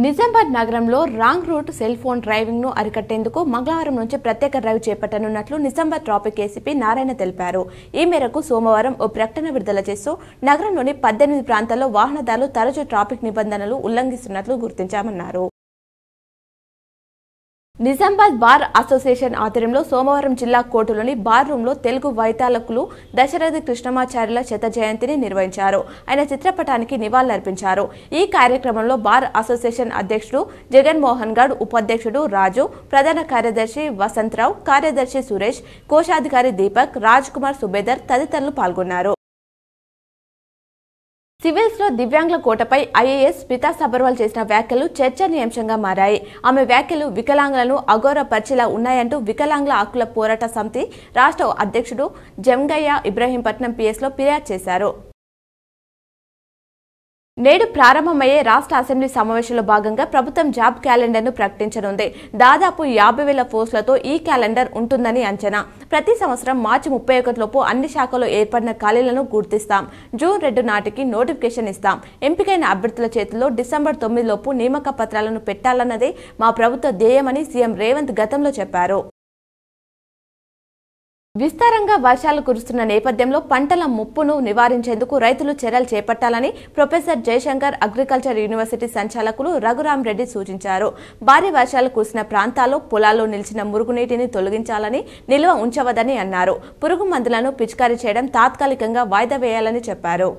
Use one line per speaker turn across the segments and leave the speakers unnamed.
నిజామాబాద్ నగరంలో wrong route cell phone driving ను అరికట్టేందుకు మంగళవారం నుంచి ప్రత్యేక డ్రైవ్ చేపట్టనున్నట్లు నిజామాబాద్ ట్రాఫిక్ ఏసీపీ నారాయణ తెలిపారు. ఈ మేరకు సోమవారం ఓ ప్రకటన విడుదల చేస్తూ నగరంలోని 18 ప్రాంతాల్లో వాహనదారులు తరచూ ట్రాఫిక్ నిబంధనలు ఉల్లంఘిస్తున్నట్లు గుర్తించామన్నారు. నిజామాబాద్ బార్ అసోసియేషన్ ఆధ్వర్యంలో సోమవారం జిల్లా కోర్టులోని బార్ రూమ్ లో తెలుగు వైతాళకులు దశరథి కృష్ణమాచార్యుల శత జయంతిని నిర్వహించారు. ఆయన చిత్రపటానికి నివాళులర్పించారు. ఈ కార్యక్రమంలో బార్ అసోసియేషన్ అధ్యక్షుడు జగన్మోహన్ గౌడ్, ఉపాధ్యక్షుడు రాజు, ప్రధాన కార్యదర్శి వసంతరావు, కార్యదర్శి సురేష్, కోశాధికారి దీపక్, రాజ్ కుమార్ సుబేదర్ తదితరులు పాల్గొన్నారు. సివిల్స్ లో దివ్యాంగుల కోటపై ఐఏఎస్ స్మితా సబర్వాల్ చేసిన వ్యాఖ్యలు చర్చనీయాంశంగా మారాయి. ఆమె వ్యాఖ్యలు వికలాంగులను అఘోరపరిచేలా ఉన్నాయంటూ వికలాంగుల హక్కుల పోరాట సమితి రాష్ట్ర అధ్యక్షుడు జంగయ్య ఇబ్రహీంపట్నం పిఎస్ లో ఫిర్యాదు చేశారు. నేడు ప్రారంభమయ్యే రాష్ట్ర అసెంబ్లీ సమావేశంలో భాగంగా ప్రభుత్వం జాబ్ క్యాలెండర్ ను ప్రకటించనుంది. దాదాపు 50,000 పోస్టులతో ఈ క్యాలెండర్ ఉంటుందని అంచనా. ప్రతి సంవత్సరం మార్చి 31 లోపు అన్ని శాఖల్లో ఏర్పడిన ఖాళీలను గుర్తిస్తాం. జూన్ 2 నాటికి నోటిఫికేషన్ ఇస్తాం. ఎంపికైన అభ్యర్థుల చేతుల్లో డిసెంబర్ 9 లోపు నియామక పత్రాలను పెట్టాలన్నదే మా ప్రభుత్వ ధ్యేయమని సీఎం రేవంత్ గతంలో చెప్పారు. విస్తారంగా వర్షాలు కురుస్తున్న నేపథ్యంలో పంటల ముప్పును నివారించేందుకు రైతులు చర్యలు చేపట్టాలని ప్రొఫెసర్ జయశంకర్ అగ్రికల్చర్ యూనివర్సిటీ సంచాలకులు రఘురామ్ రెడ్డి సూచించారు. భారీ వర్షాలు కురిసిన ప్రాంతాల్లో పొలాల్లో నిలిచిన మురుగునీటిని తొలగించాలని, నిల్వ ఉంచవద్దని అన్నారు. పురుగు మందులను పిచికారీ చేయడం తాత్కాలికంగా వాయిదా వేయాలని చెప్పారు.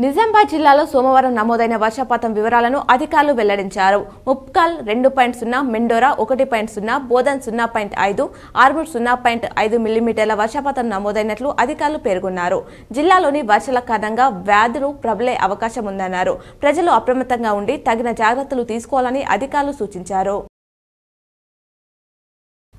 నిజామాబాద్ జిల్లాలో సోమవారం నమోదైన వర్షపాతం వివరాలను అధికారులు వెల్లడించారు. ముప్కాల్ 2.0, మెండోరా 1.0, బోధన్ 0.5, ఆర్మూర్ 0.5 మిల్లీమీటర్ల వర్షపాతం నమోదైనట్లు అధికారులు పేర్కొన్నారు. జిల్లాలోని వర్షాల కారణంగా వ్యాధులు ప్రబలే అవకాశం ఉందన్నారు. ప్రజలు అప్రమత్తంగా ఉండి తగిన జాగ్రత్తలు తీసుకోవాలని అధికారులు సూచించారు.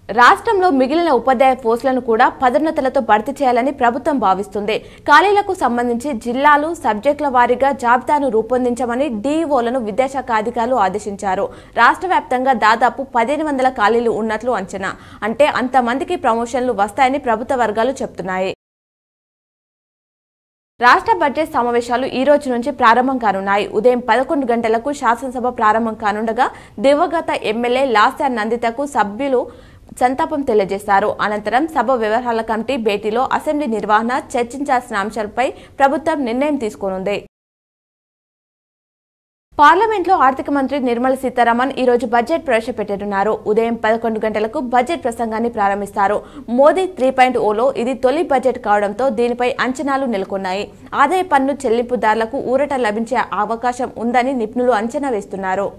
రాష్ట్రంలో మిగిలిన ఉపాధ్యాయ పోస్టులను కూడా పదోన్నతులతో భర్తీ చేయాలని ప్రభుత్వం భావిస్తుంది. ఖాళీలకు సంబంధించి జిల్లాలు, సబ్జెక్టుల వారీగా జాబితాను రూపొందించమని డీఈఓలను విద్యాశాఖ అధికారులు ఆదేశించారు. రాష్ట్ర వ్యాప్తంగా దాదాపు 1500 ఖాళీలు ఉన్నట్లు అంచనా. అంటే అంతమందికి ప్రమోషన్లు వస్తాయని ప్రభుత్వ వర్గాలు చెబుతున్నాయి. రాష్ట్ర బడ్జెట్ సమావేశాలు ఈ రోజు నుంచి ప్రారంభం కానున్నాయి. ఉదయం 11 గంటలకు శాసనసభ ప్రారంభం కానుండగా దివంగత ఎమ్మెల్యే లాస్య నందితకు సభ్యులు సంతాపం తెలియజేశారు. అనంతరం సభ వ్యవహారాల కమిటీ భేటీలో అసెంబ్లీ నిర్వహణ, చర్చించాల్సిన అంశాలపై ప్రభుత్వం నిర్ణయం తీసుకోనుంది. పార్లమెంట్లో ఆర్థిక మంత్రి నిర్మలా సీతారామన్ ఈ రోజు బడ్జెట్ ప్రవేశపెట్టనున్నారు. ఉదయం 11 గంటలకు బడ్జెట్ ప్రసంగాన్ని ప్రారంభిస్తారు. మోదీ 3.0లో ఇది తొలి బడ్జెట్ కావడంతో దీనిపై అంచనాలు నెలకొన్నాయి. ఆదాయ పన్ను చెల్లింపుదారులకు ఊరట లభించే అవకాశం ఉందని నిపుణులు అంచనా వేస్తున్నారు.